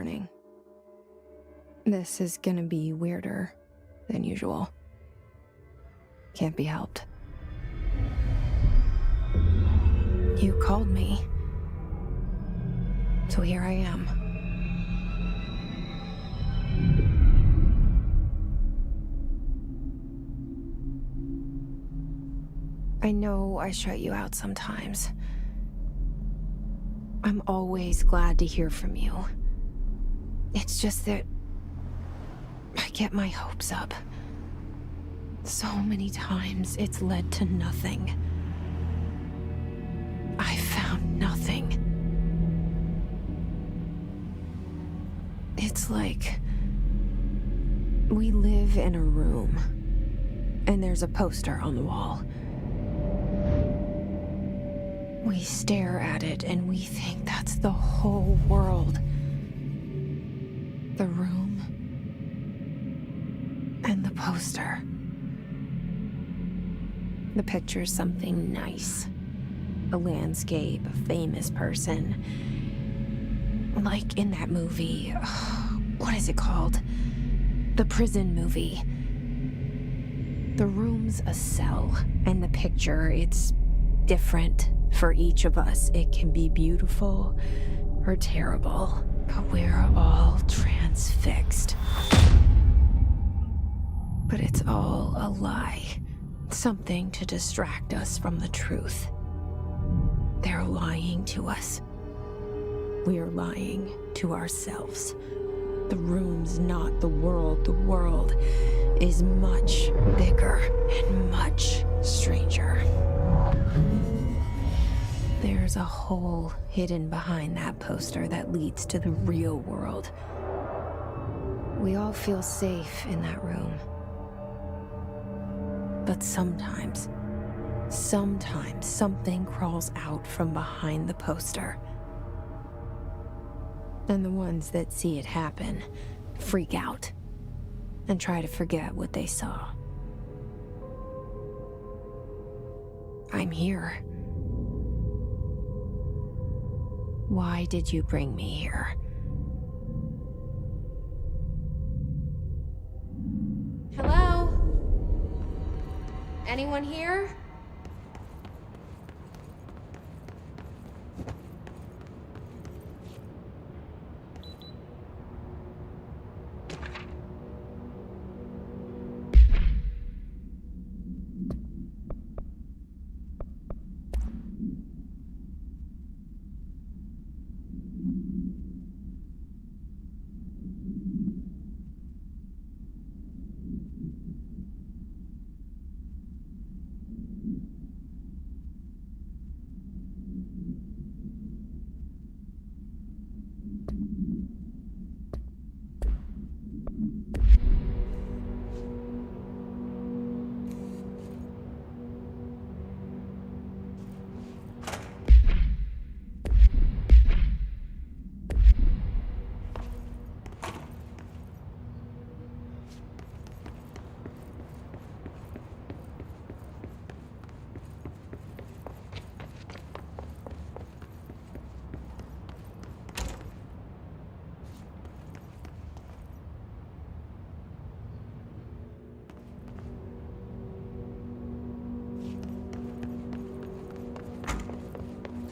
warning. This is gonna be weirder than usual. Can't be helped. You called me. So here I am. I know I shut you out sometimes. I'm always glad to hear from you. It's just that I get my hopes up. So many times it's led to nothing. I found nothing. It's like we live in a room, and there's a poster on the wall. We stare at it and we think that's the whole world. The room and the poster. The picture's something nice. A landscape, a famous person. Like in that movie, what is it called? The prison movie. The room's a cell, and the picture, it's different for each of us. It can be beautiful or terrible, but we're all transfixed. But it's all a lie. Something to distract us from the truth. They're lying to us. We're lying to ourselves. The room's not the world. The world is much bigger and much stranger. There's a hole hidden behind that poster that leads to the real world. We all feel safe in that room. But sometimes something crawls out from behind the poster. And the ones that see it happen freak out and try to forget what they saw. I'm here. Why did you bring me here? Hello? Anyone here?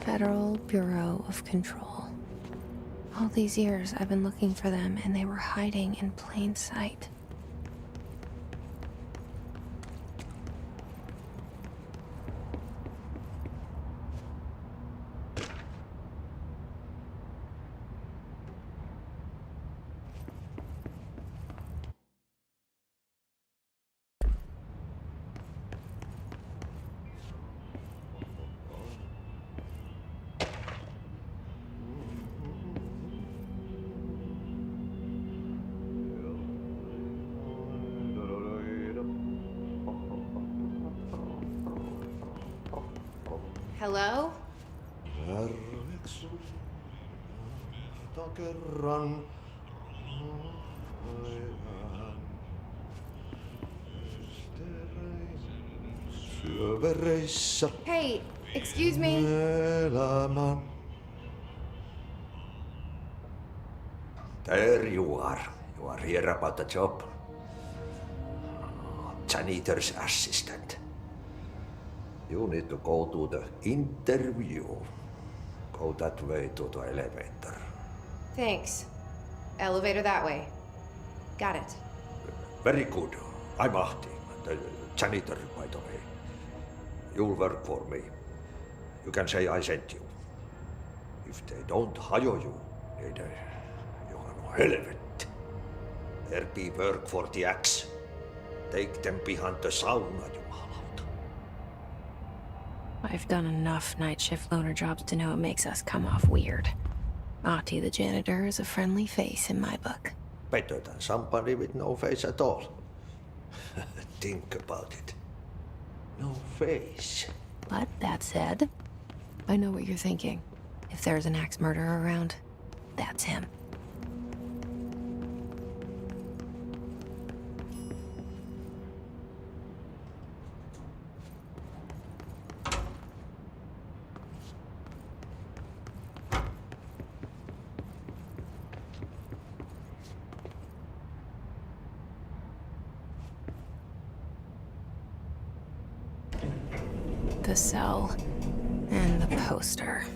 Federal Bureau of Control. All these years I've been looking for them, and they were hiding in plain sight. Hello? Hey, excuse me. There you are. You are here about the job. Janitor's assistant. You need to go to the interview. Go that way to the elevator. Thanks. Elevator that way. Got it. Very good. I'm Ahti, the janitor, by the way. You'll work for me. You can say I sent you. If they don't hire you, niin Johan on helvet. There be work for the axe. Take them behind the sauna, jumalauta. I've done enough night shift loner jobs to know it makes us come off weird. Ahti the janitor is a friendly face in my book. Better than somebody with no face at all. Think about it. No face. But that said, I know what you're thinking. If there's an axe murderer around, that's him. The cell and the poster.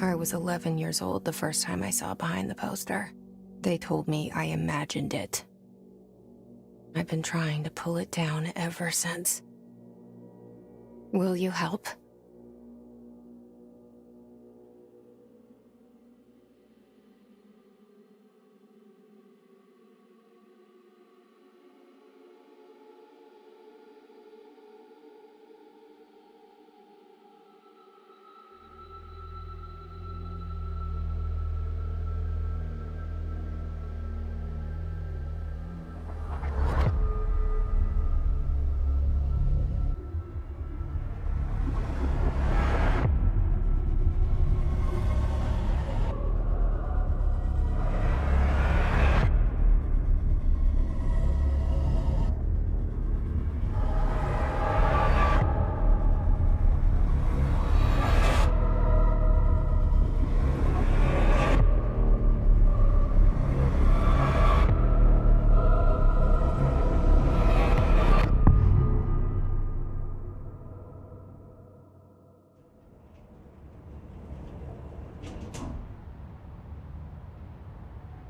I was 11 years old the first time I saw behind the poster. They told me I imagined it. I've been trying to pull it down ever since. Will you help?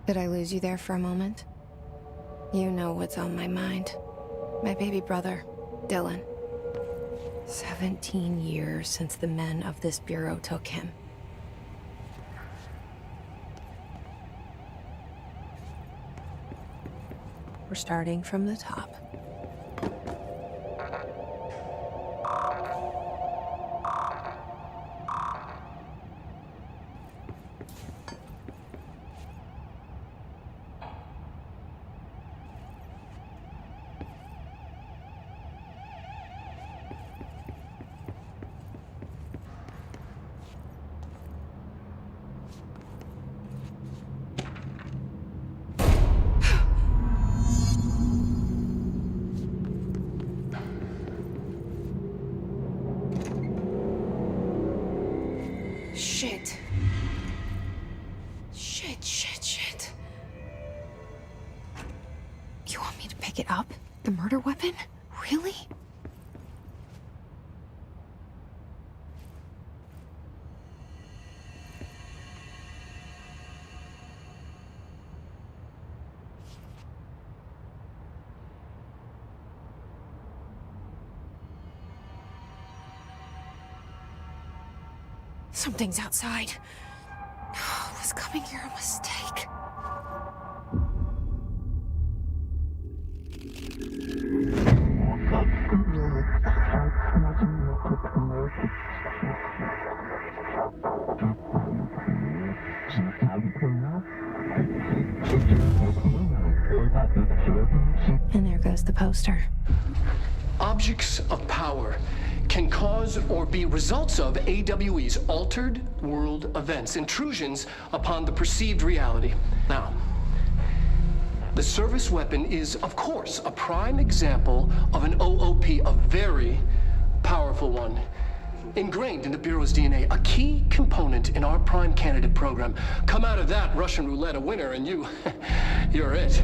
Did I lose you there for a moment? You know what's on my mind. My baby brother, Dylan. 17 years since the men of this bureau took him. We're starting from the top. Shit. Shit. You want me to pick it up? The murder weapon? Really? Something's outside. Was coming here a mistake? And there goes the poster. Objects of power can cause or be results of AWE's altered world events, intrusions upon the perceived reality. Now, the service weapon is, of course, a prime example of an OOP, a very powerful one. ingrained in the Bureau's DNA, a key component in our prime candidate program. Come out of that Russian roulette a winner, and you're it.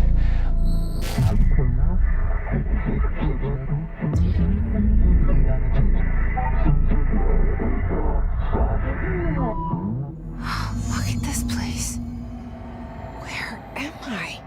Look at this place. Where am I?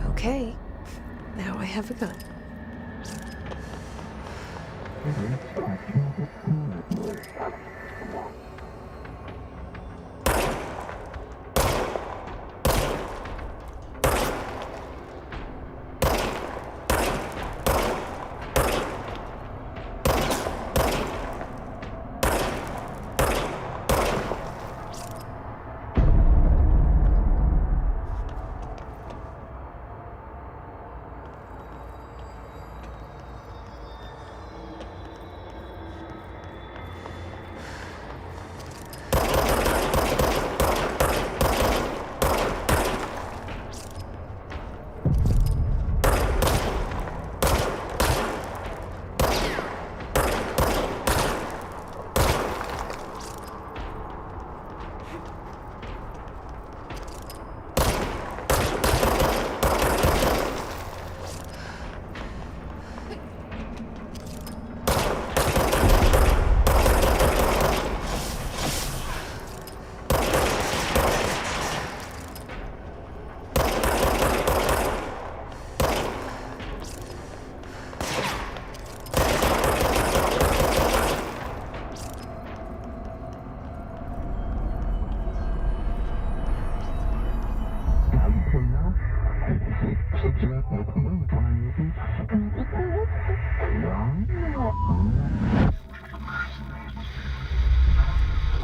Okay, now I have a gun.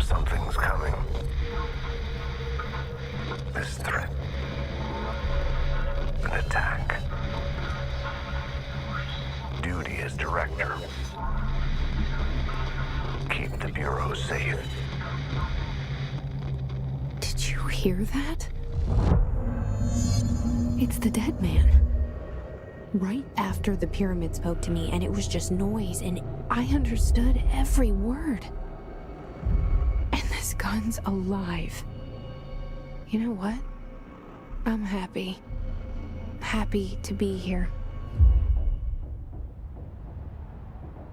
Something's coming. This threat. An attack. Duty as director. Keep the Bureau safe. Did you hear that? It's the dead man. Right after the pyramid spoke to me, and it was just noise, and I understood every word. And this gun's alive. You know what? I'm happy. Happy to be here.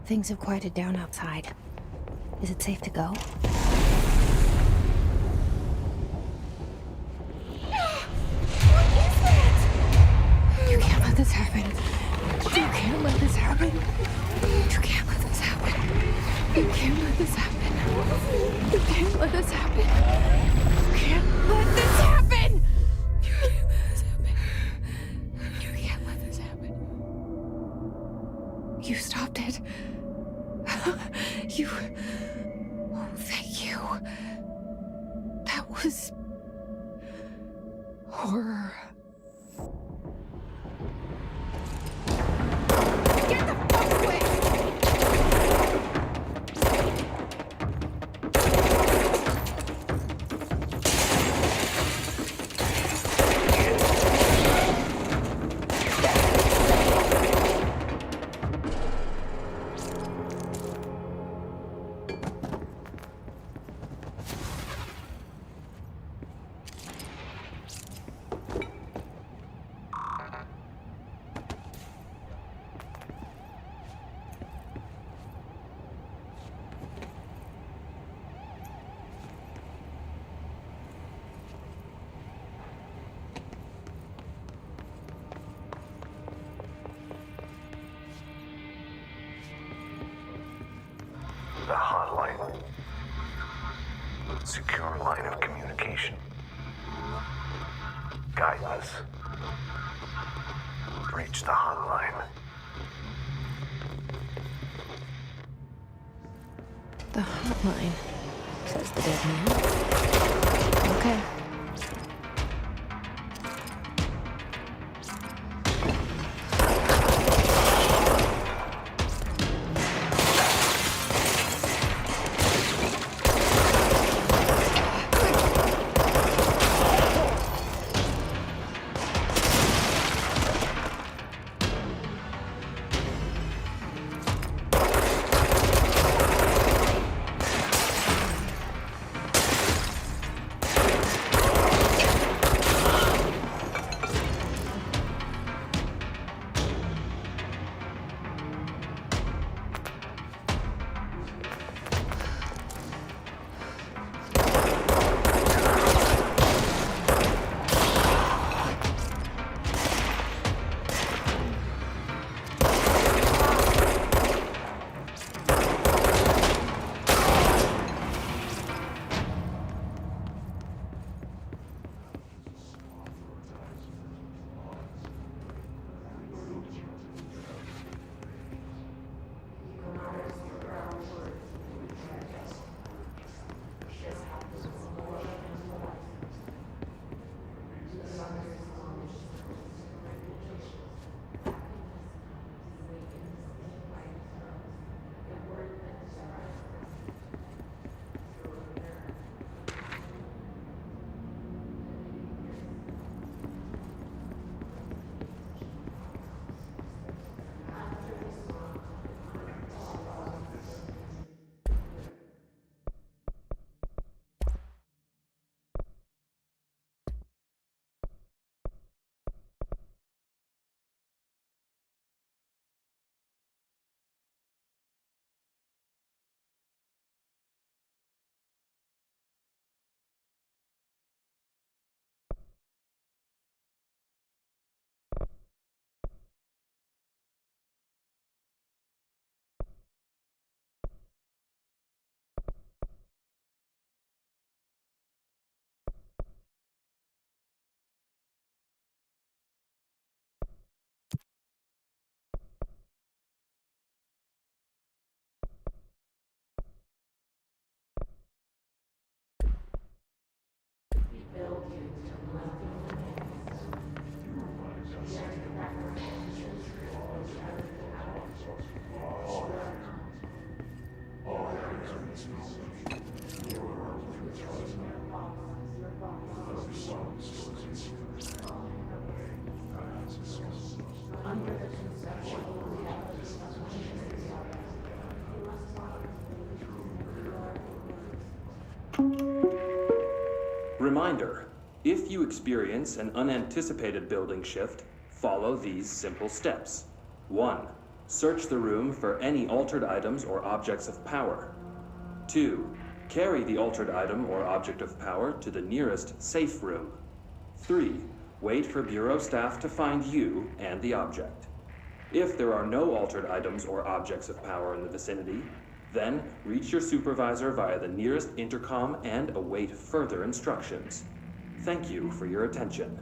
Things have quieted down outside. Is it safe to go? You can't let this happen. You can't let this happen. You can't let this happen. You can't let this happen. You can't let this happen. You can't let this happen. You can't let this happen. You can't let this happen. You stopped it. You... Oh, thank you. That was horror. The hotline. Secure line of communication. Guide us. Reach the hotline. The hotline, says the dead man. Okay. Reminder, if you experience an unanticipated building shift, follow these simple steps. 1. Search the room for any altered items or objects of power. 2. Carry the altered item or object of power to the nearest safe room. 3. Wait for Bureau staff to find you and the object. If there are no altered items or objects of power in the vicinity, then reach your supervisor via the nearest intercom and await further instructions. Thank you for your attention.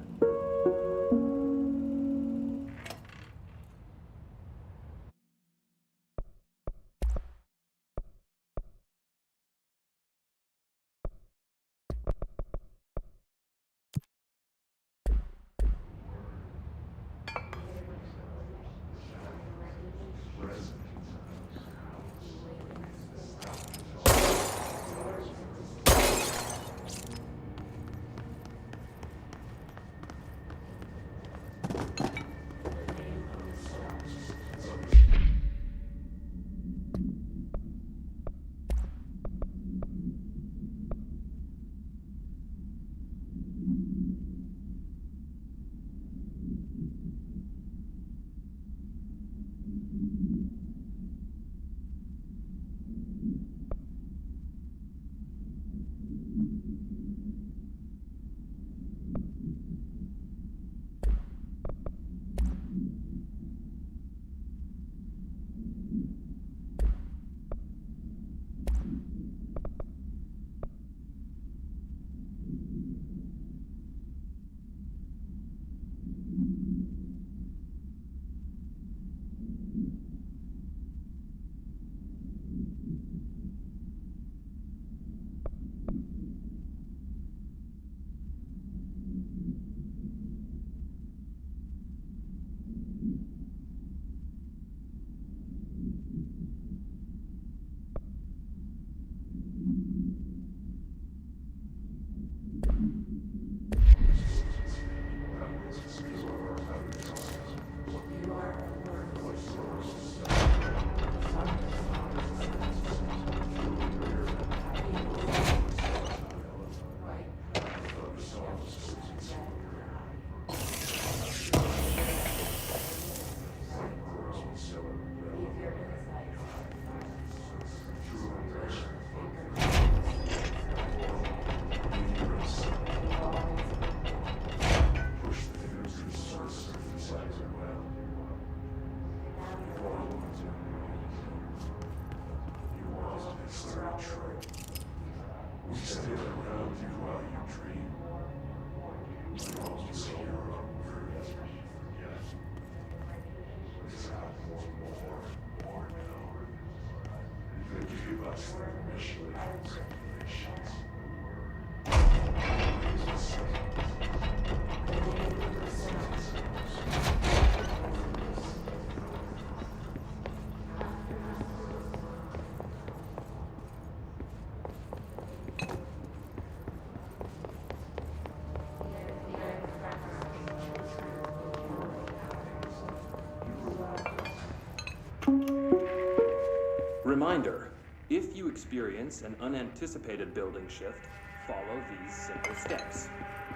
experience an unanticipated building shift, follow these simple steps.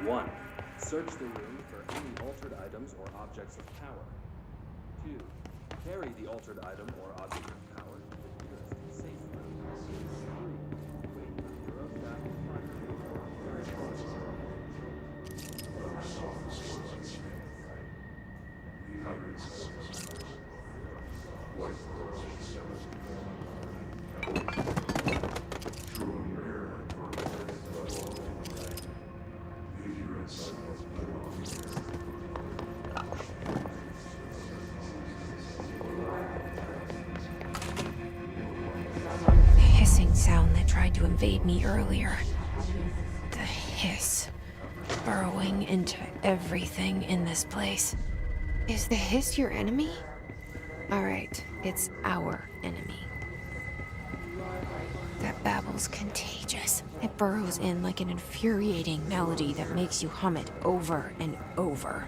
1. Search the room for any altered items or objects of power. 2. Carry the altered item or object of power to the nearest safe room. 3. Wait for Bureau staff to find you. The hissing sound that tried to invade me earlier. The hiss. Burrowing into everything in this place. Is the hiss your enemy? Alright, it's our enemy. That babble's contagious. It burrows in like an infuriating melody that makes you hum it over and over.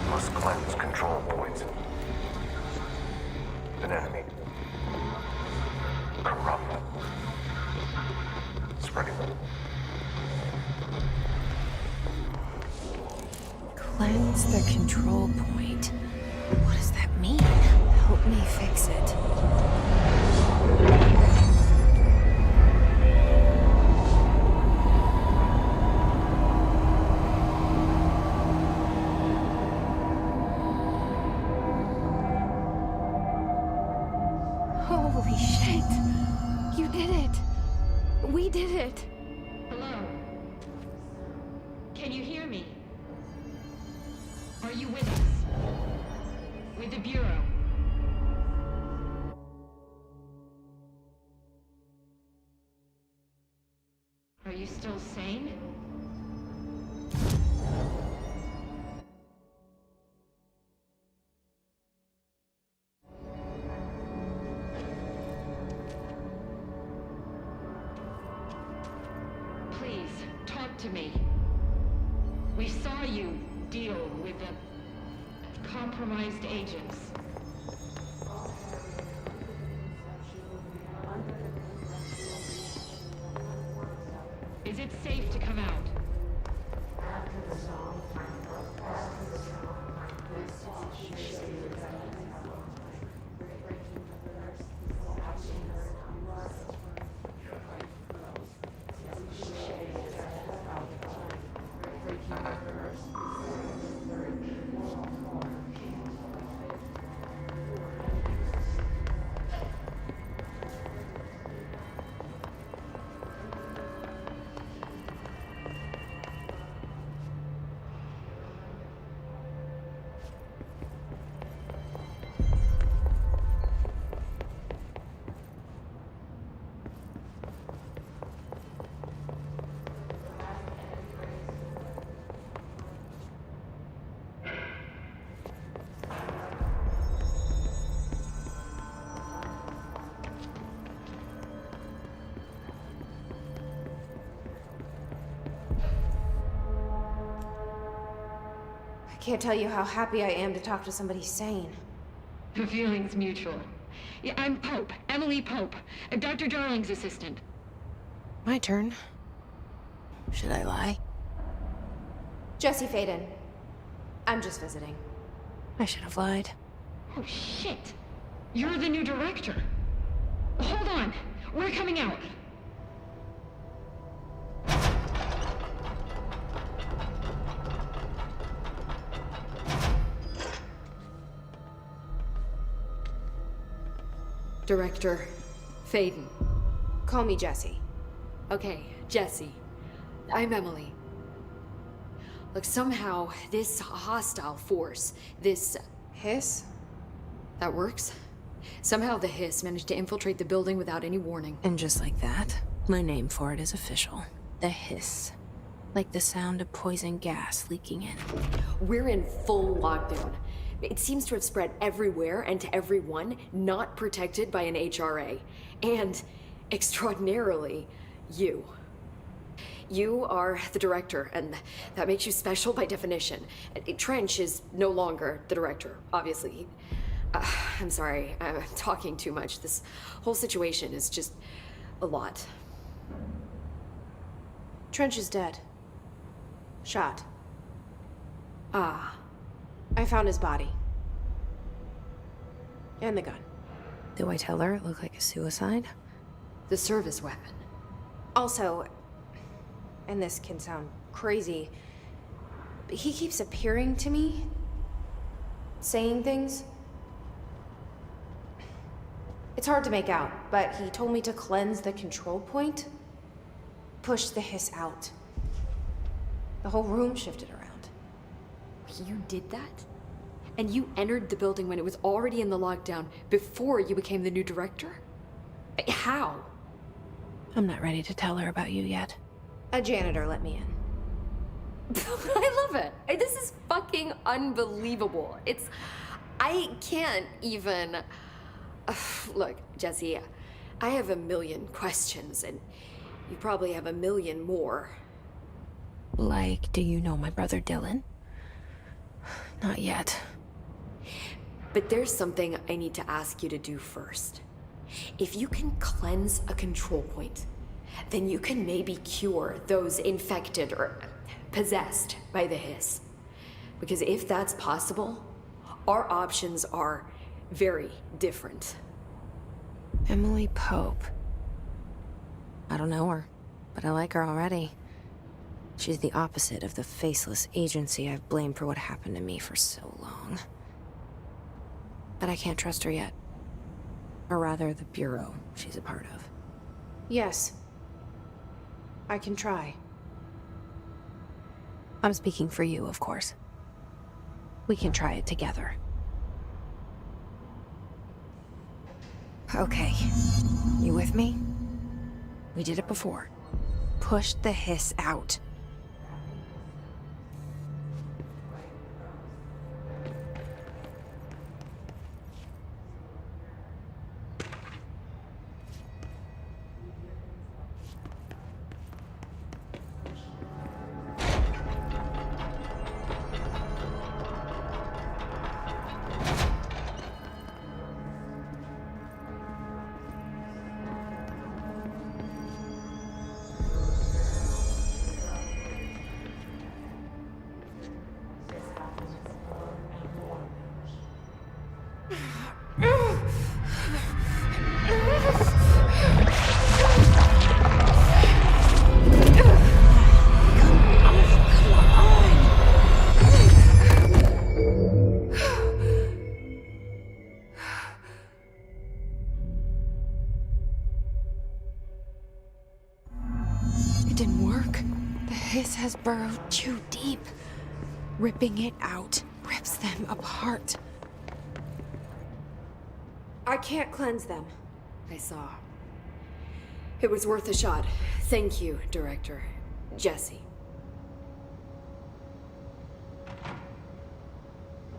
Must cleanse control points. An enemy. Corrupt. Spreading. Cleanse the control point. What does that mean? Help me fix it. Holy shit! You did it! We did it! Hello? Can you hear me? Are you with us? With the Bureau? Are you still sane? Please, talk to me. We saw you deal with the compromised agents. Is it safe to come out? can't tell you how happy I am to talk to somebody sane. The feeling's mutual. Yeah, I'm Pope, Emily Pope, Dr. Darling's assistant. My turn. Should I lie? Jesse Faden. I'm just visiting. I should have lied. Oh, shit. You're the new director. Hold on. We're coming out. Director Faden. Call me Jesse. Okay, Jesse. I'm Emily. Look, somehow this hostile force, this... Hiss? that works? Somehow the Hiss managed to infiltrate the building without any warning. And just like that, my name for it is official. The Hiss. Like the sound of poison gas leaking in. We're in full lockdown. It seems to have spread everywhere and to everyone not protected by an HRA. And, extraordinarily, you. You are the director, and that makes you special by definition. Trench is no longer the director, obviously. I'm sorry, I'm talking too much. This whole situation is just a lot. Trench is dead. Shot. Ah. I found his body. And the gun. Do I tell her it looked like a suicide? The service weapon. Also, and this can sound crazy, but he keeps appearing to me, saying things. It's hard to make out, but he told me to cleanse the control point, push the Hiss out. The whole room shifted around. You did that? And you entered the building when it was already in the lockdown before you became the new director? How? I'm not ready to tell her about you yet. A janitor let me in. I love it. This is fucking unbelievable. I can't even... Look, Jesse, I have a million questions, and you probably have a million more. Like, do you know my brother Dylan? Not yet. But there's something I need to ask you to do first. If you can cleanse a control point, then you can maybe cure those infected or possessed by the Hiss. Because if that's possible, our options are very different. Emily Pope. I don't know her, but I like her already. She's the opposite of the faceless agency I've blamed for what happened to me for so long. But I can't trust her yet. Or rather, the Bureau she's a part of. Yes. I can try. I'm speaking for you, of course. We can try it together. Okay. You with me? We did it before. Push the Hiss out. Has burrowed too deep. Ripping it out rips them apart. I can't cleanse them. I saw. It was worth a shot. Thank you, Director. Jesse.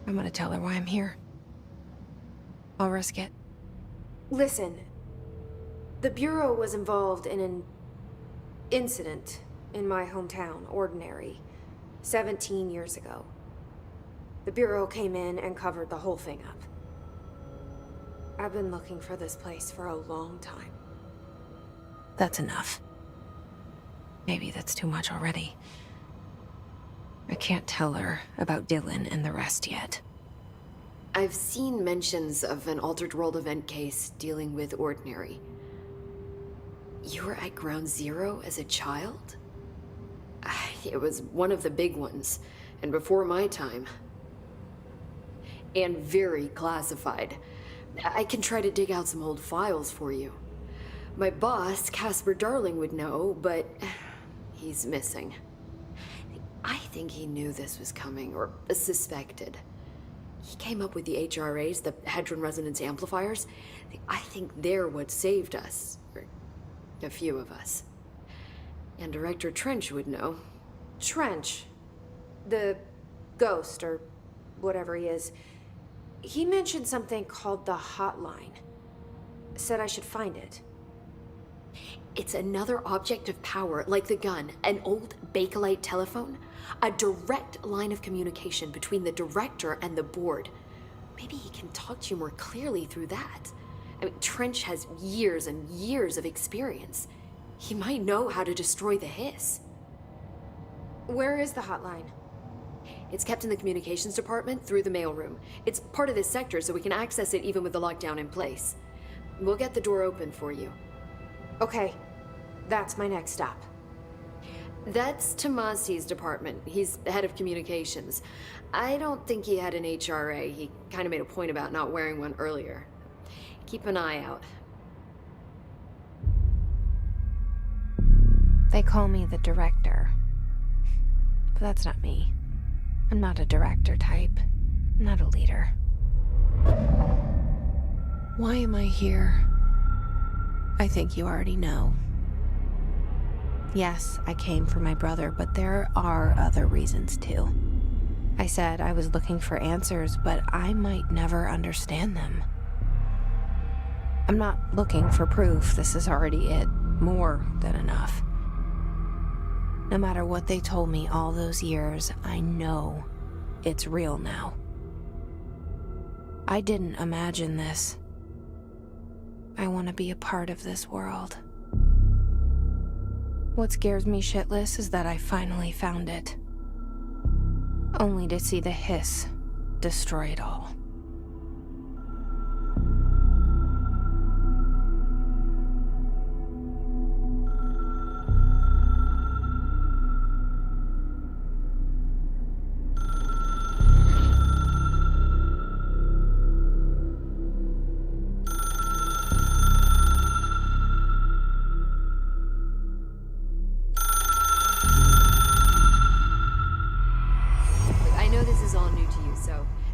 I'm gonna tell her why I'm here. I'll risk it. Listen. The Bureau was involved in an incident in my hometown, Ordinary, 17 years ago. The Bureau came in and covered the whole thing up. I've been looking for this place for a long time. That's enough. Maybe that's too much already. I can't tell her about Dylan and the rest yet. I've seen mentions of an Altered World event case dealing with Ordinary. You were at Ground Zero as a child? It was one of the big ones, and before my time. And very classified. I can try to dig out some old files for you. My boss, Casper Darling, would know, but he's missing. I think he knew this was coming, or suspected. He came up with the HRAs, the Hadron Resonance Amplifiers. I think they're what saved us. Or a few of us. And Director Trench would know. Trench. The ghost, or whatever he is. He mentioned something called the Hotline. Said I should find it. It's another object of power, like the gun, an old Bakelite telephone. A direct line of communication between the director and the board. Maybe he can talk to you more clearly through that. I mean, Trench has years and years of experience. He might know how to destroy the Hiss. Where is the hotline? It's kept in the communications department through the mailroom. It's part of this sector, so we can access it even with the lockdown in place. We'll get the door open for you. Okay, that's my next stop. That's Tomasi's department. He's head of communications. I don't think he had an HRA. He kind of made a point about not wearing one earlier. Keep an eye out. They call me the director. But that's not me. I'm not a director type. I'm not a leader. Why am I here? I think you already know. Yes, I came for my brother, but there are other reasons too. I said I was looking for answers, but I might never understand them. I'm not looking for proof. This is already it. More than enough. No matter what they told me all those years, I know it's real now. I didn't imagine this. I want to be a part of this world. What scares me shitless is that I finally found it. Only to see the Hiss destroy it all.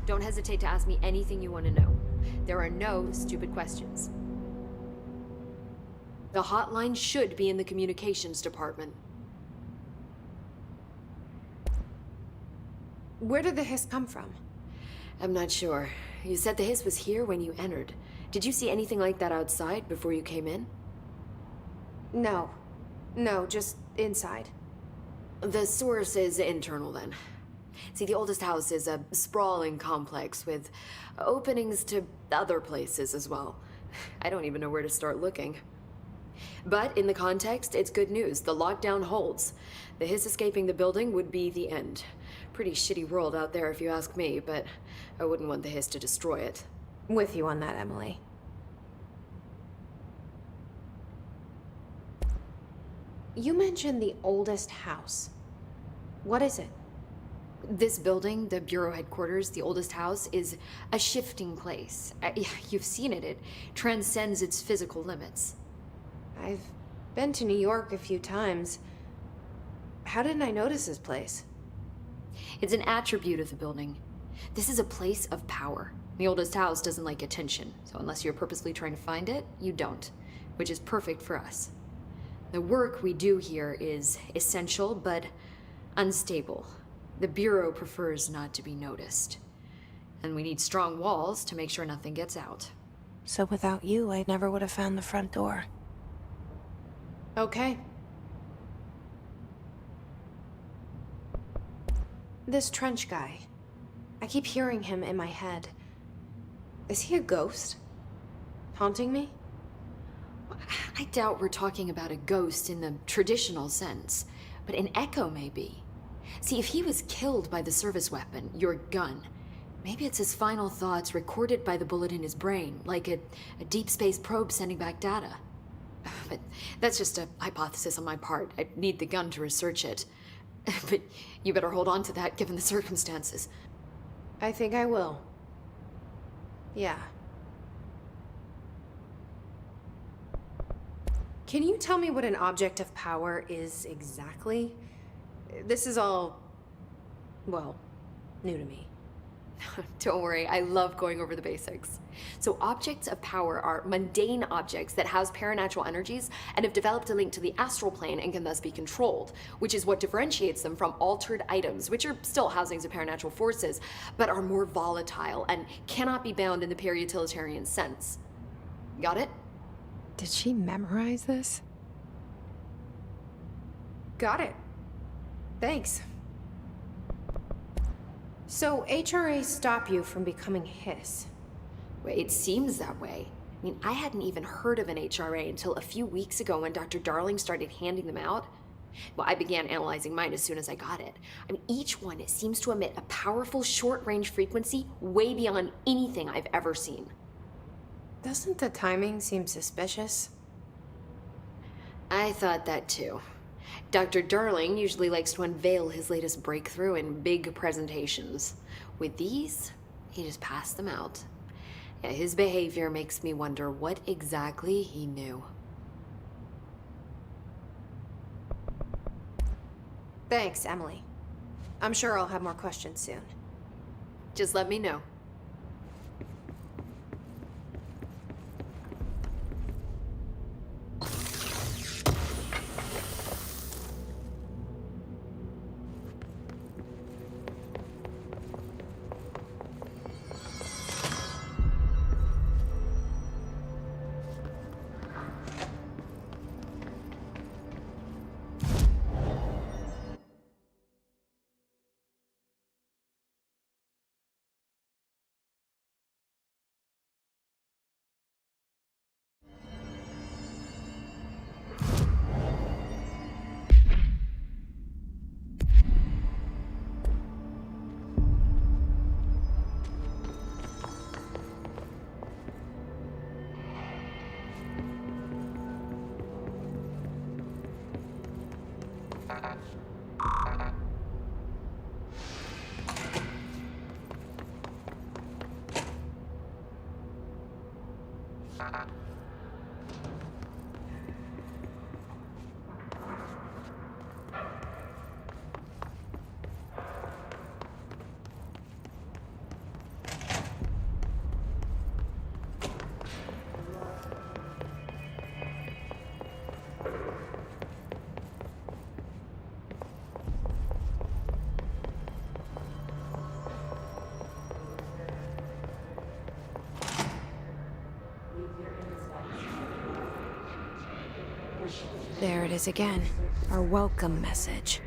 Don't hesitate to ask me anything you want to know. There are no stupid questions. The hotline should be in the communications department. Where did the Hiss come from? I'm not sure. You said the Hiss was here when you entered. Did you see anything like that outside before you came in? No. No, just inside. The source is internal then. See, the oldest house is a sprawling complex with openings to other places as well. I don't even know where to start looking. But in the context, it's good news. The lockdown holds. The Hiss escaping the building would be the end. Pretty shitty world out there if you ask me, but I wouldn't want the Hiss to destroy it. With you on that, Emily. You mentioned the oldest house. What is it? This building, the Bureau headquarters, the oldest house, is a shifting place. You've seen it. It transcends its physical limits. I've been to New York a few times. How didn't I notice this place? It's an attribute of the building. This is a place of power. The oldest house doesn't like attention, so unless you're purposely trying to find it, you don't, which is perfect for us. The work we do here is essential, but unstable. The Bureau prefers not to be noticed. And we need strong walls to make sure nothing gets out. So without you, I never would have found the front door. Okay. This Trench guy. I keep hearing him in my head. Is he a ghost? Haunting me? I doubt we're talking about a ghost in the traditional sense, but an echo maybe. See, if he was killed by the service weapon, your gun, maybe it's his final thoughts recorded by the bullet in his brain, like a deep space probe sending back data. But that's just a hypothesis on my part. I need the gun to research it. But you better hold on to that given the circumstances. I think I will. Yeah. Can you tell me what an object of power is exactly? This is all, well, new to me. Don't worry, I love going over the basics. So objects of power are mundane objects that house paranatural energies and have developed a link to the astral plane and can thus be controlled, which is what differentiates them from altered items, which are still housings of paranatural forces, but are more volatile and cannot be bound in the pure utilitarian sense. Got it? Did she memorize this? Got it. Thanks. So HRA stop you from becoming Hiss? Well, it seems that way. I mean, I hadn't even heard of an HRA until a few weeks ago when Dr. Darling started handing them out. Well, I began analyzing mine as soon as I got it. I mean, each one seems to emit a powerful short-range frequency way beyond anything I've ever seen. Doesn't the timing seem suspicious? I thought that too. Dr. Darling usually likes to unveil his latest breakthrough in big presentations. With these, he just passed them out. Yeah, his behavior makes me wonder what exactly he knew. Thanks, Emily. I'm sure I'll have more questions soon. Just let me know. There it is again. Our welcome message.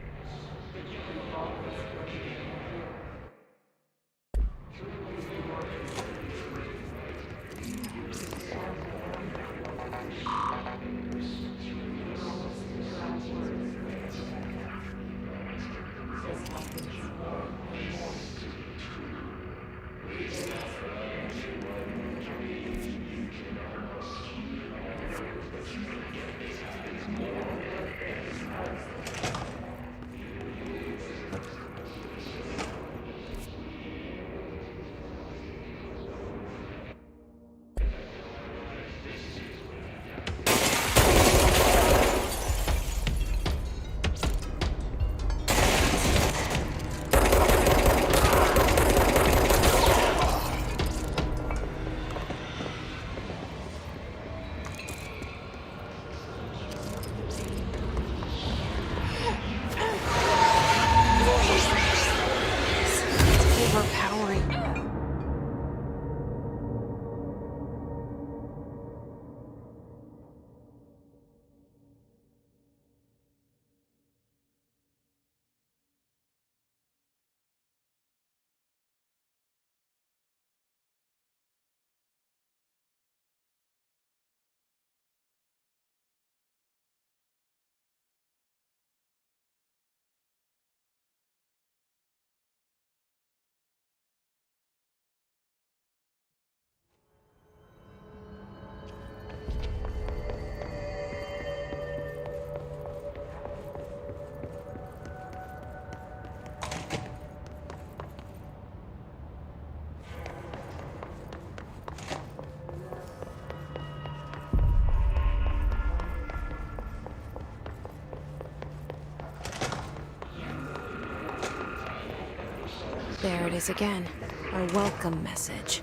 it is again. A welcome message.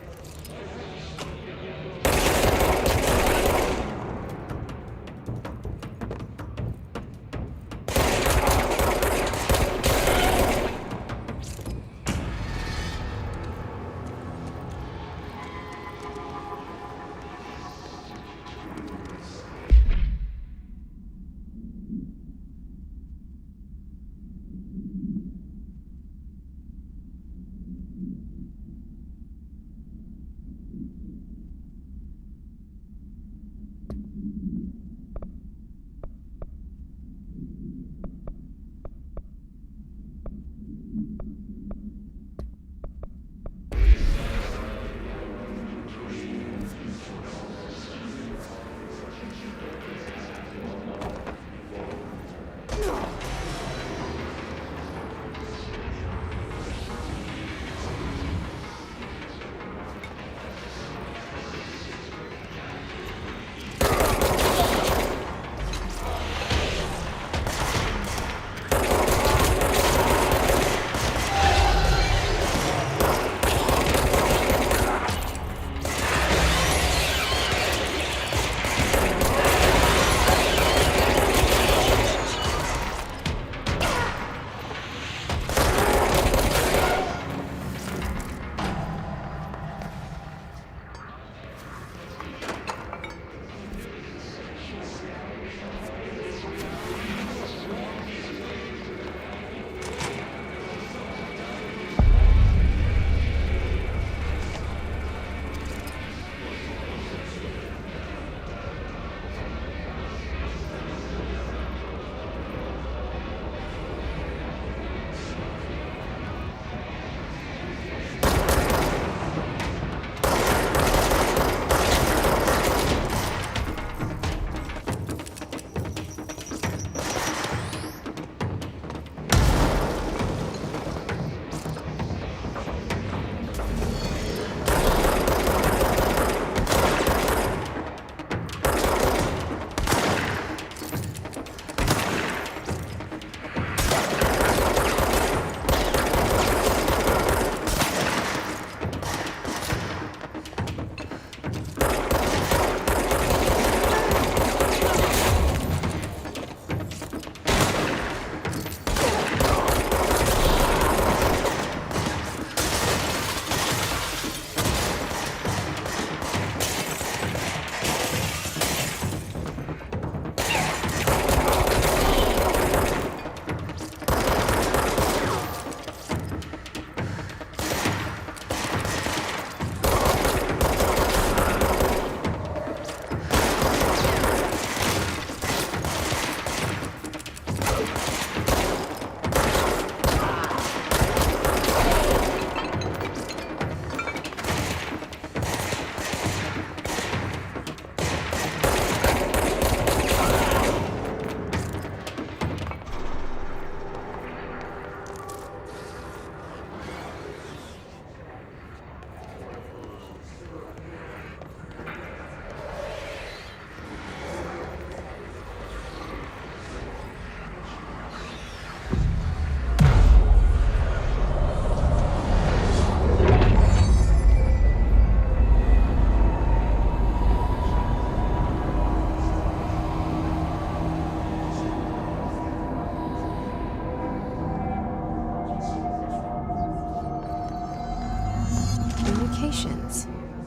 Communications.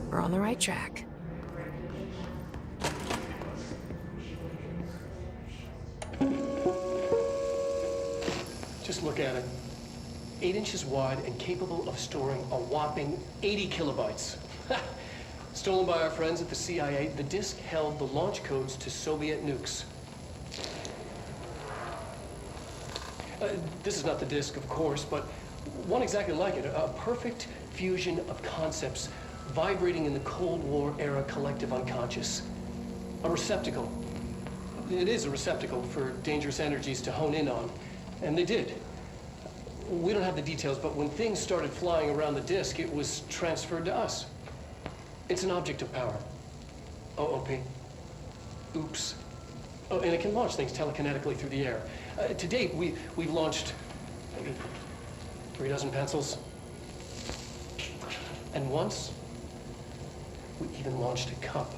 We're on the right track. Just look at it. 8 inches wide and capable of storing a whopping 80 kilobytes. Stolen by our friends at the CIA, the disk held the launch codes to Soviet nukes. This is not the disk, of course, but one exactly like it. A perfect fusion of concepts vibrating in the Cold War era collective unconscious. A receptacle. It is a receptacle for dangerous energies to hone in on. And they did. We don't have the details, but when things started flying around the disk, it was transferred to us. It's an object of power. OOP. Oops. Oh, and it can launch things telekinetically through the air. To date, we've launched maybe 3 dozen pencils. And once, we even launched a cup.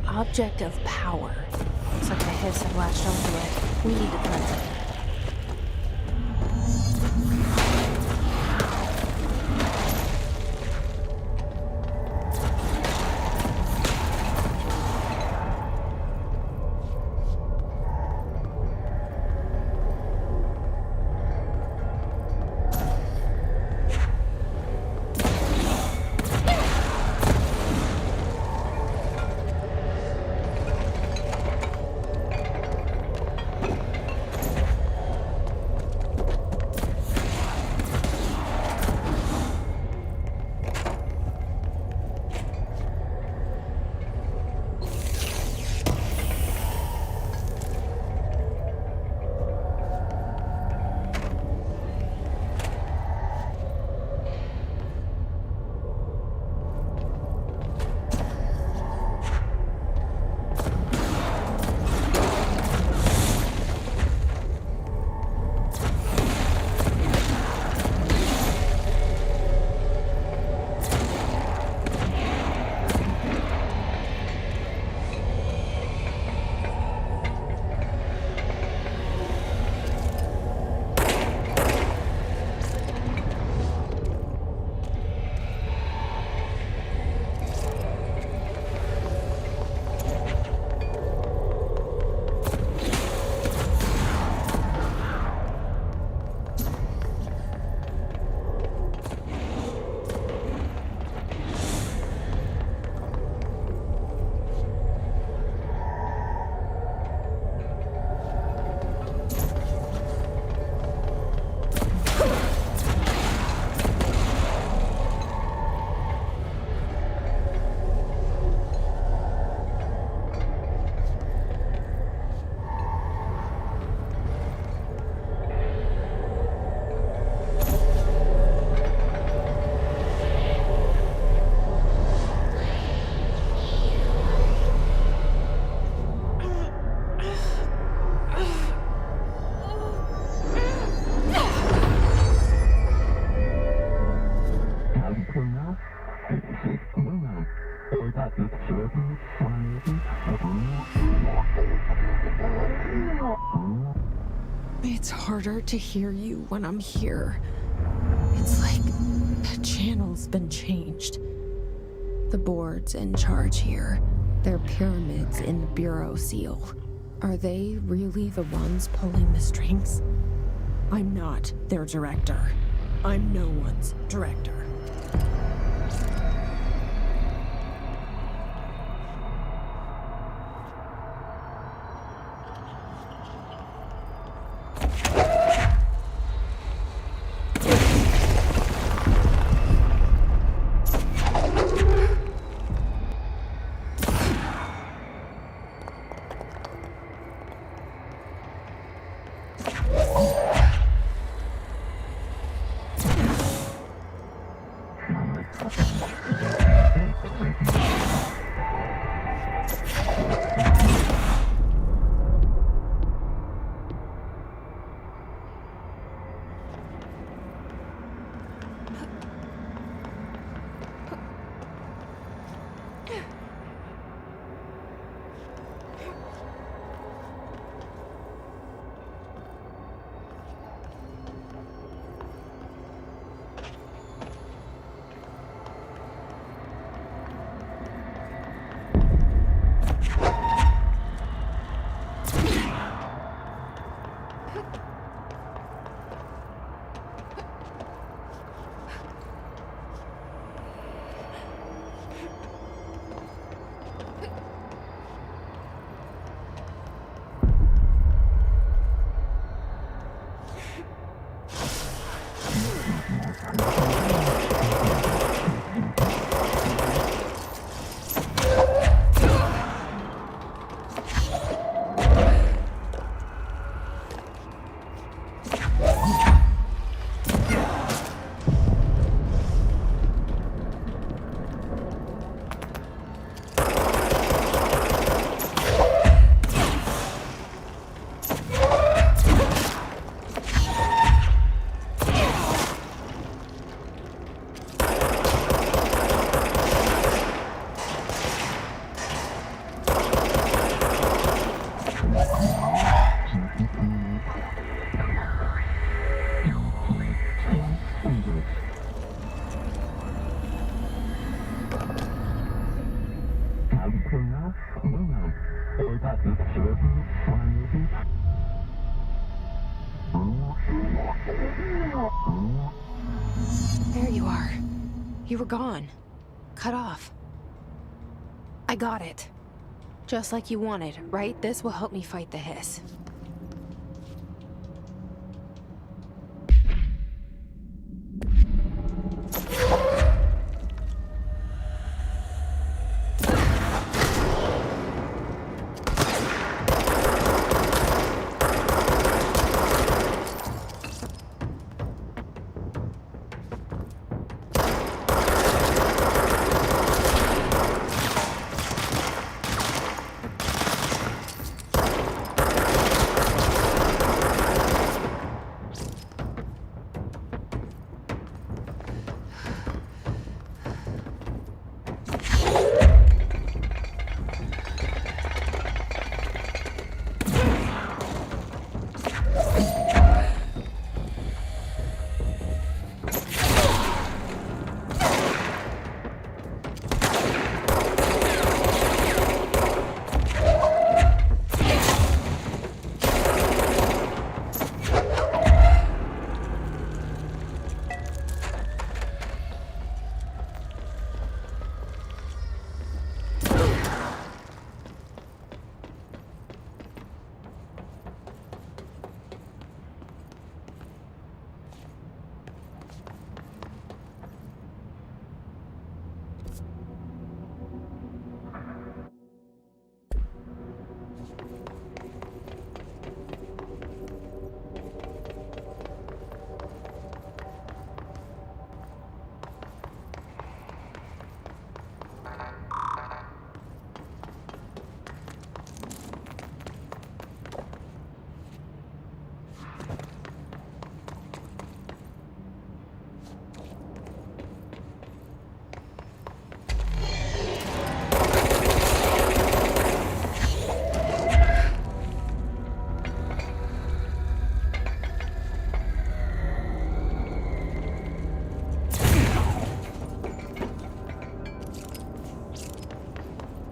Object of power. Looks like the hiss have latched onto it. We need to cleanse it. It's harder to hear you when I'm here. It's like the channel's been changed. The board's in charge here. They're pyramids in the Bureau seal. Are they really the ones pulling the strings? I'm not their director. I'm no one's director. There you are. You were gone. Cut off. I got it. Just like you wanted, right? This will help me fight the hiss.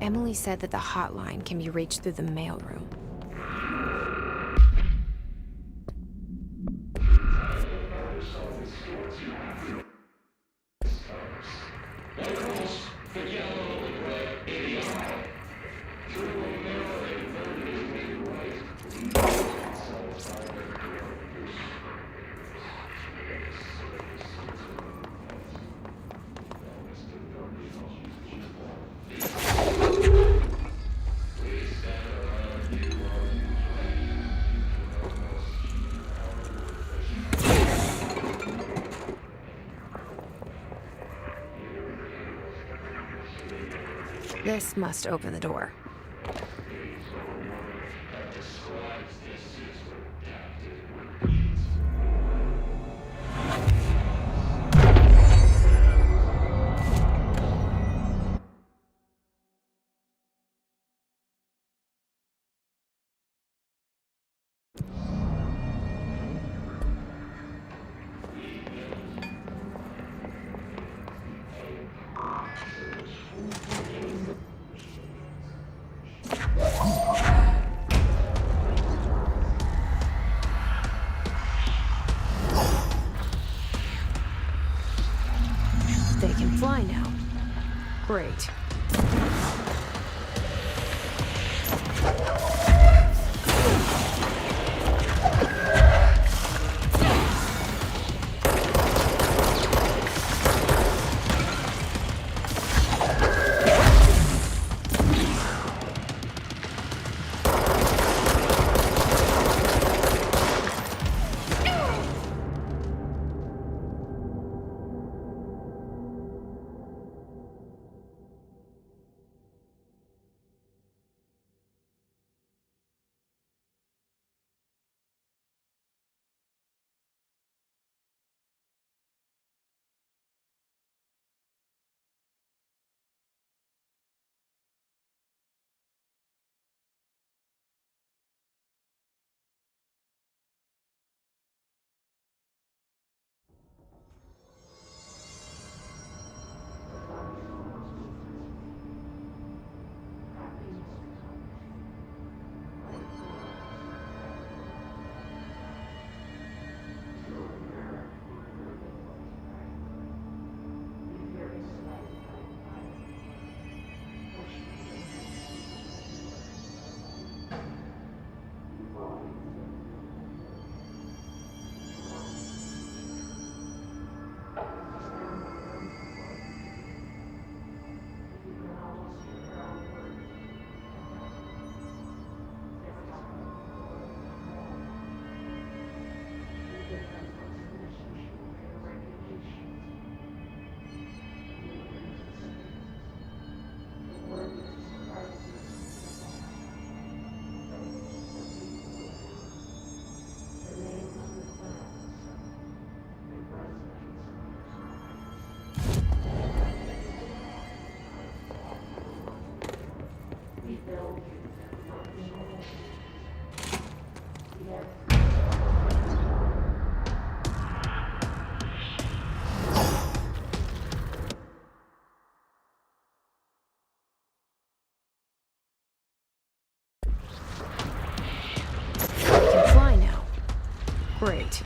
Emily said that the hotline can be reached through the mailroom. This must open the door. They can fly now. Great. Great.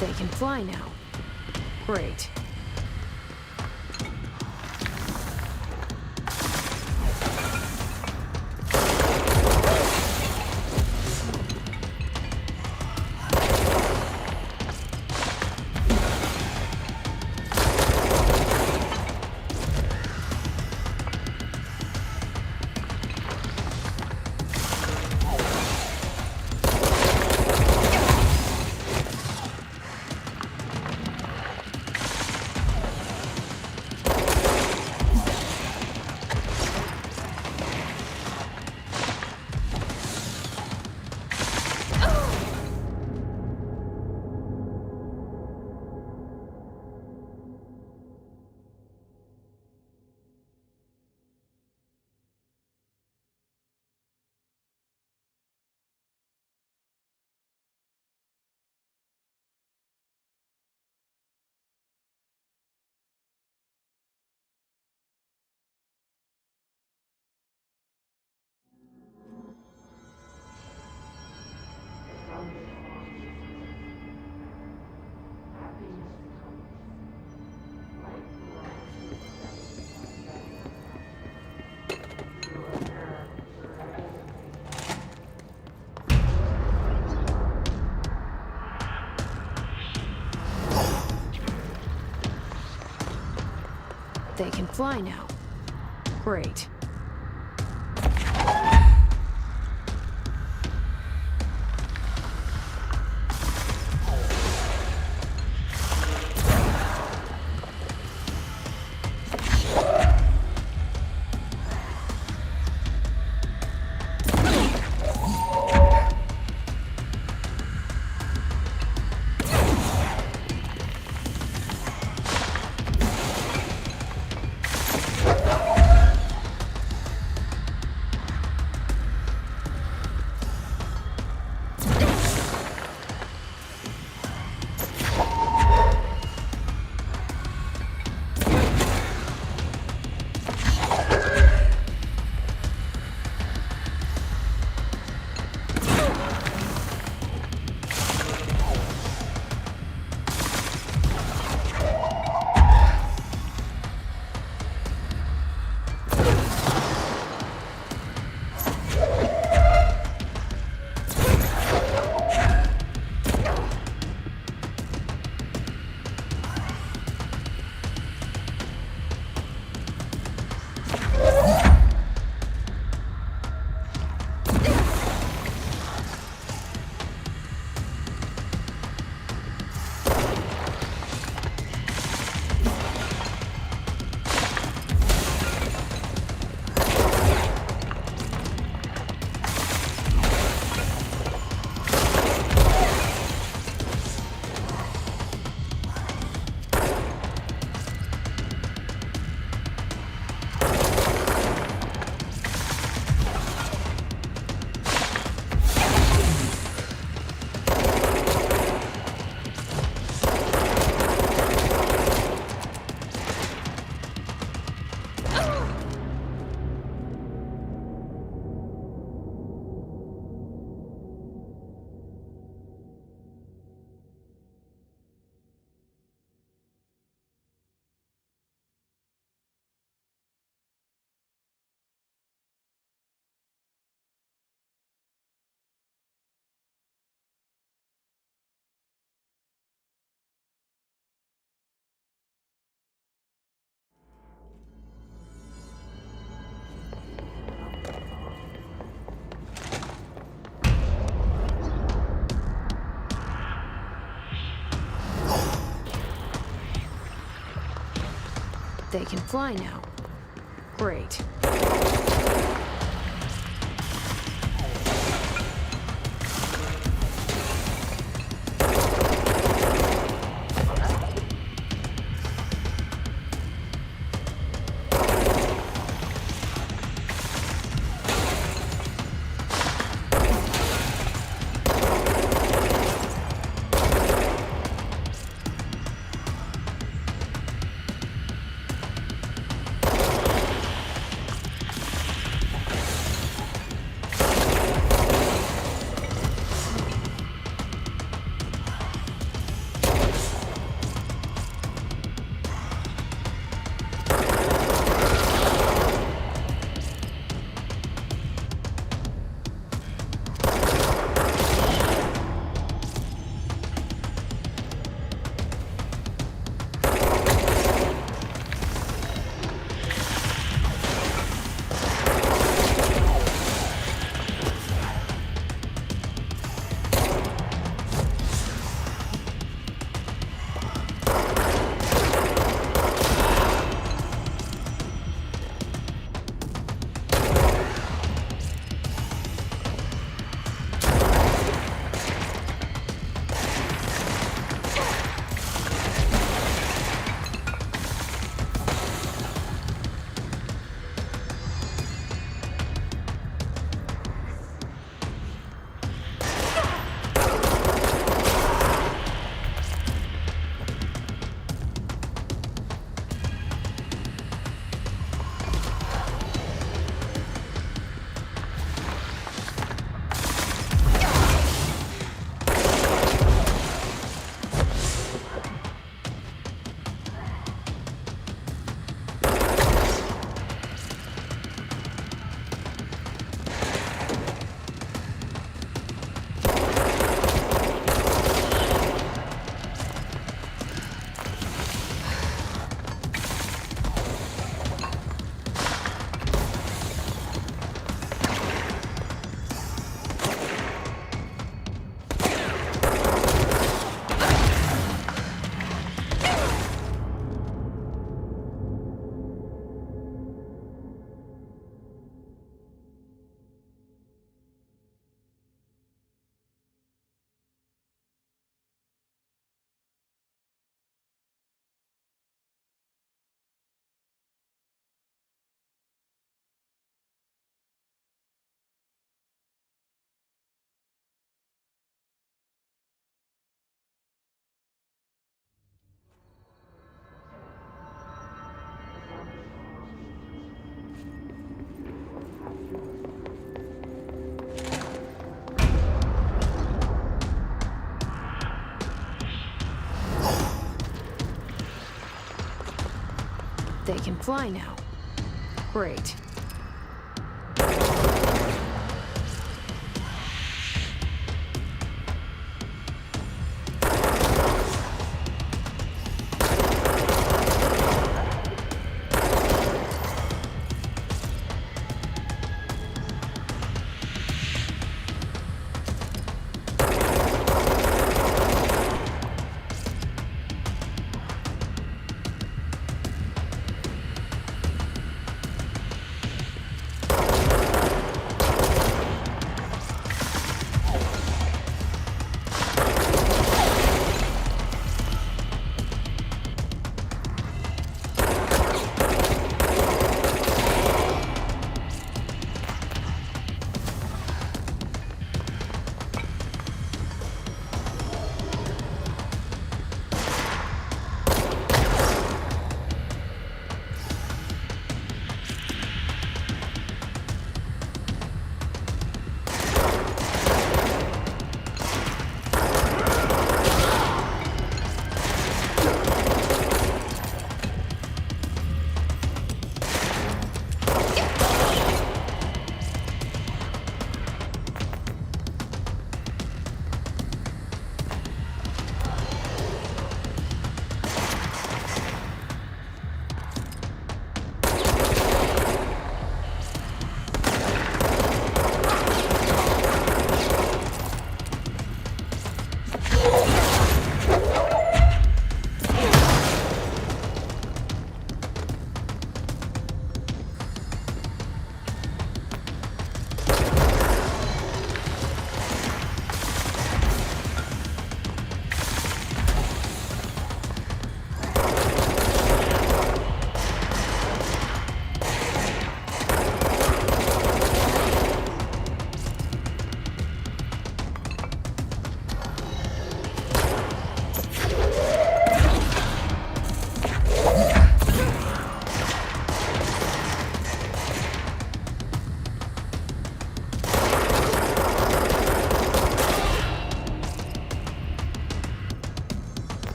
They can fly now. Great. They can fly now. Great. They can fly now. Great. They can fly now. Great.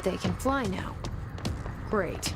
They can fly now. Great.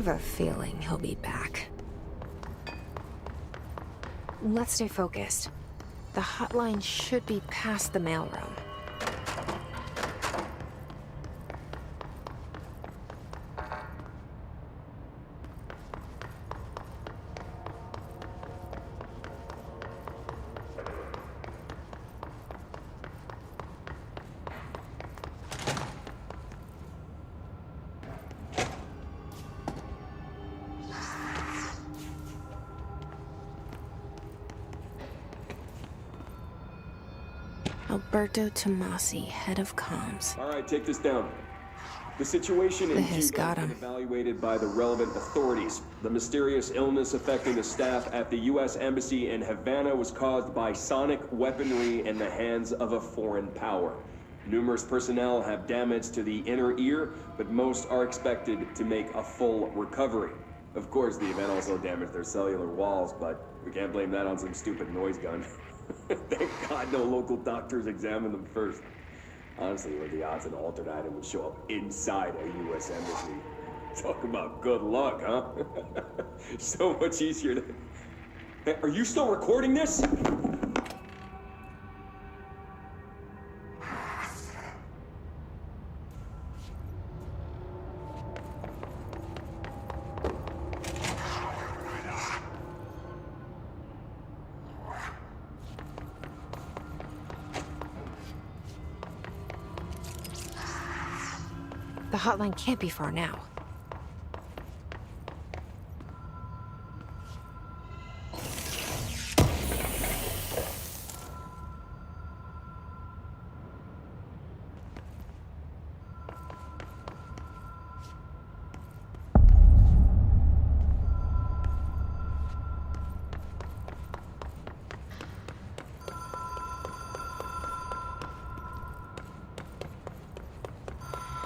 have a feeling he'll be back. Let's stay focused. The hotline should be past the mailroom. Alberto Tomasi, head of comms. All right, take this down. The situation in Liz Cuba got has him. been evaluated by the relevant authorities. The mysterious illness affecting the staff at the U.S. Embassy in Havana was caused by sonic weaponry in the hands of a foreign power. Numerous personnel have damage to the inner ear, but most are expected to make a full recovery. Of course, the event also damaged their cellular walls, but we can't blame that on some stupid noise gun. Thank God no local doctors examined them first. Honestly, what are the odds an altered item would show up inside a U.S. embassy? Talk about good luck, huh? So much easier to... Hey, are you still recording this? The hotline can't be far now.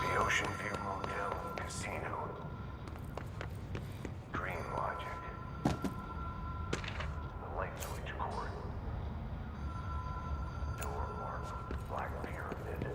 The Ocean View Motel Casino. Dream Logic. The light switch cord. Door marked with Black Pyramid.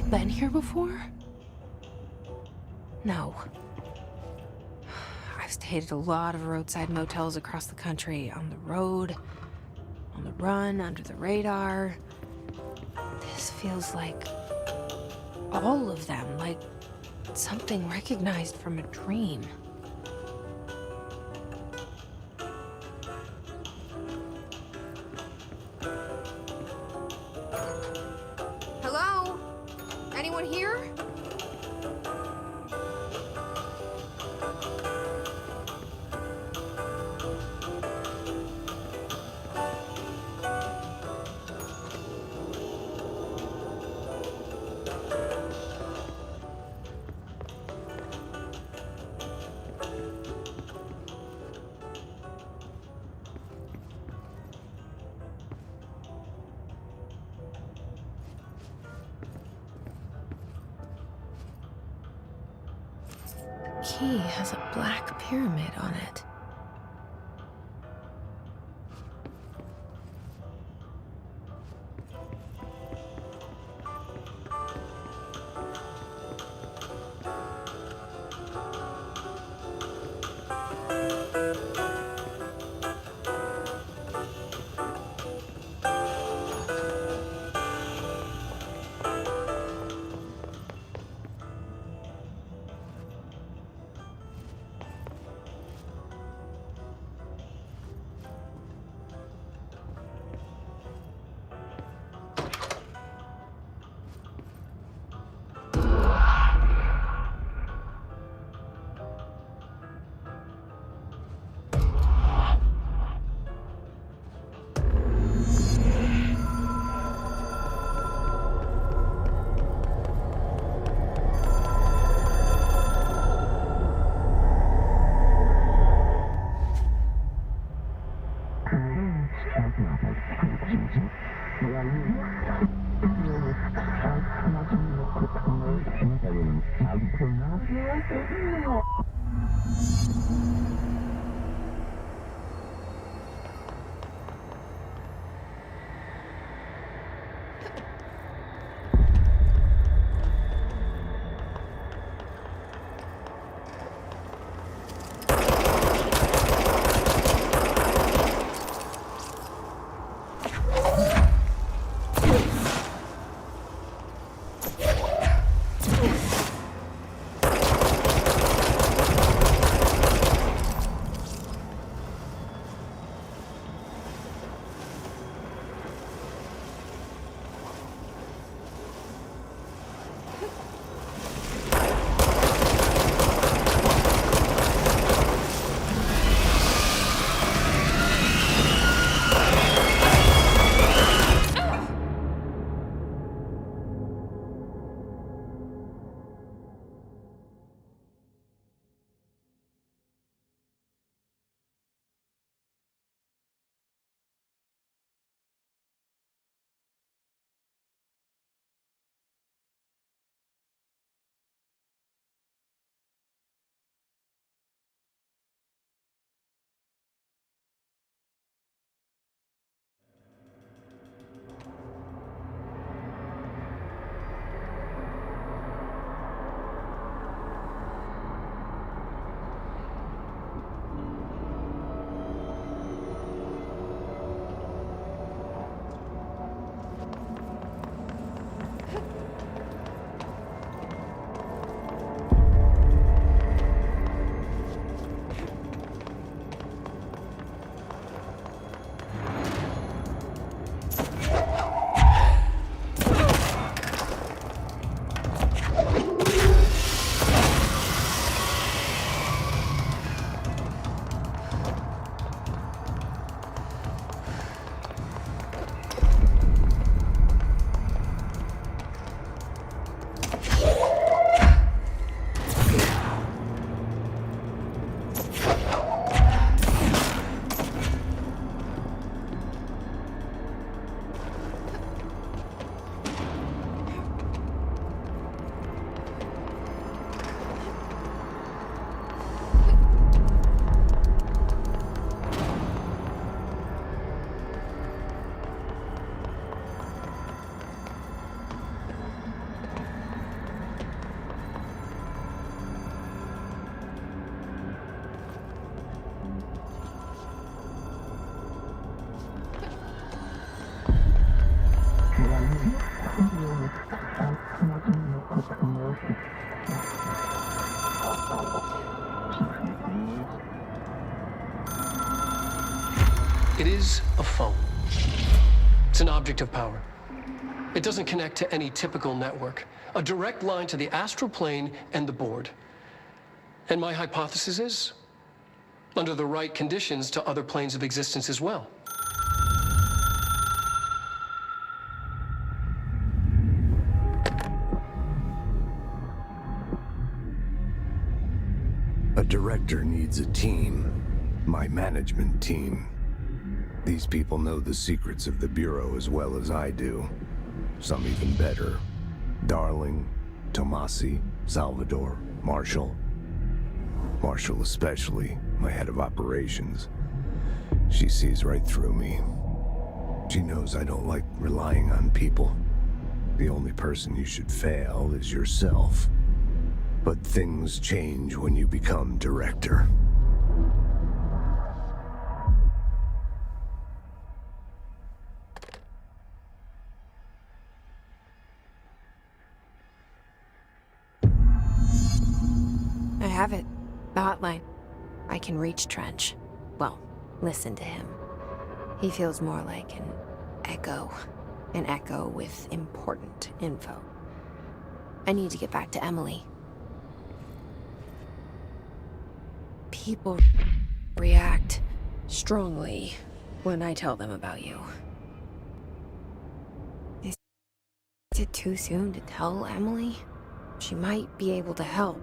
Been here before? No. I've stayed at a lot of roadside motels across the country, on the road, on the run, under the radar. This feels like all of them, like something recognized from a dream. Hello? Anyone here? The key has a black pyramid on it. It is a phone. It's an object of power. It doesn't connect to any typical network. A direct line to the astral plane and the board. And my hypothesis is, under the right conditions, to other planes of existence as well. A director needs a team. My management team. These people know the secrets of the Bureau as well as I do. Some even better. Darling, Tomasi, Salvador, Marshall. Marshall especially, my head of operations. She sees right through me. She knows I don't like relying on people. The only person you should fail is yourself. But things change when you become director. I have it. The hotline. I can reach Trench. Well, listen to him. He feels more like an echo. An echo with important info. I need to get back to Emily. People react strongly when I tell them about you. Is it too soon to tell Emily? She might be able to help.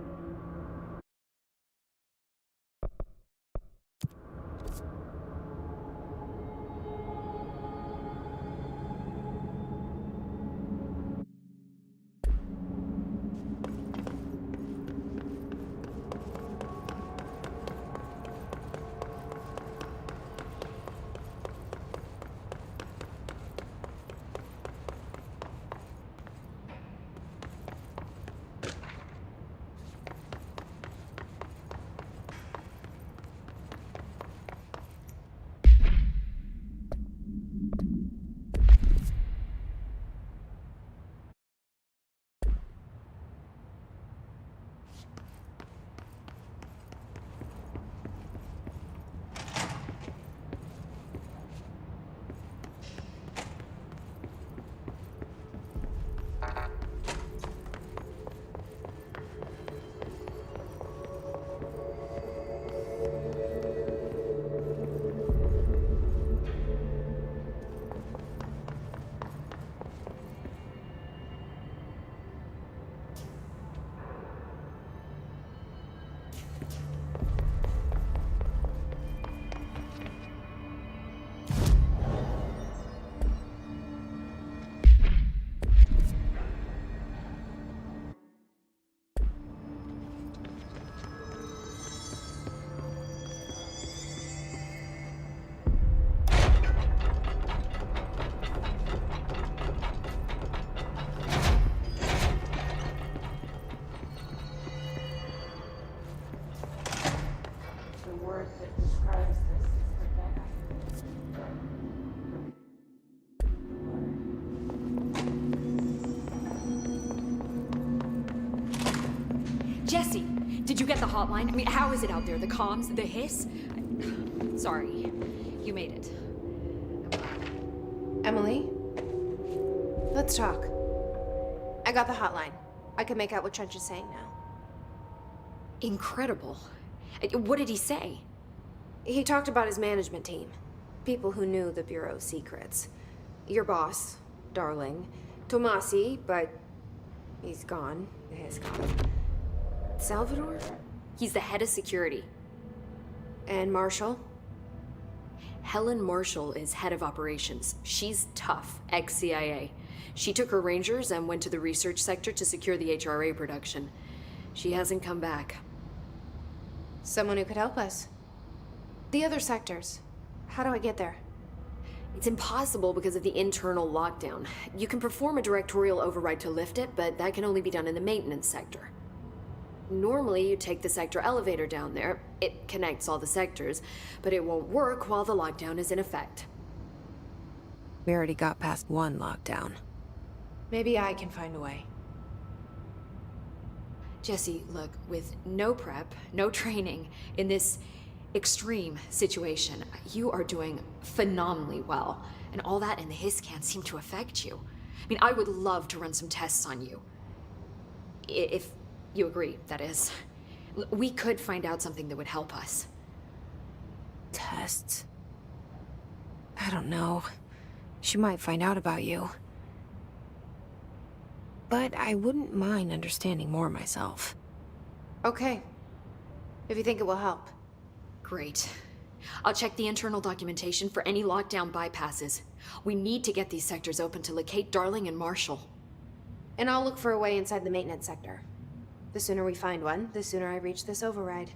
Jesse, did you get the hotline? I mean, how is it out there? The comms? The hiss? Sorry. You made it. Emily? Let's talk. I got the hotline. I can make out what Trench is saying now. Incredible. What did he say? He talked about his management team. People who knew the Bureau's secrets. Your boss, Darling. Tomasi, but he's gone. He's gone. Salvador? He's the head of security. And Marshall? Helen Marshall is head of operations. She's tough, ex-CIA. She took her Rangers and went to the research sector to secure the HRA production. She hasn't come back. Someone who could help us. The other sectors. How do I get there? It's impossible because of the internal lockdown. You can perform a directorial override to lift it, but that can only be done in the maintenance sector. Normally, you take the sector elevator down there. It connects all the sectors, but it won't work while the lockdown is in effect. We already got past one lockdown. Maybe I can find a way. Jesse, look, with no prep, no training, in this extreme situation. You are doing phenomenally well, and all that in the hiss can't seem to affect you. I mean, I would love to run some tests on you. If you agree, that is. We could find out something that would help us. Tests? I don't know. She might find out about you. But I wouldn't mind understanding more myself. Okay. If you think it will help. Great. I'll check the internal documentation for any lockdown bypasses. We need to get these sectors open to locate Darling and Marshall. And I'll look for a way inside the maintenance sector. The sooner we find one, the sooner I reach this override.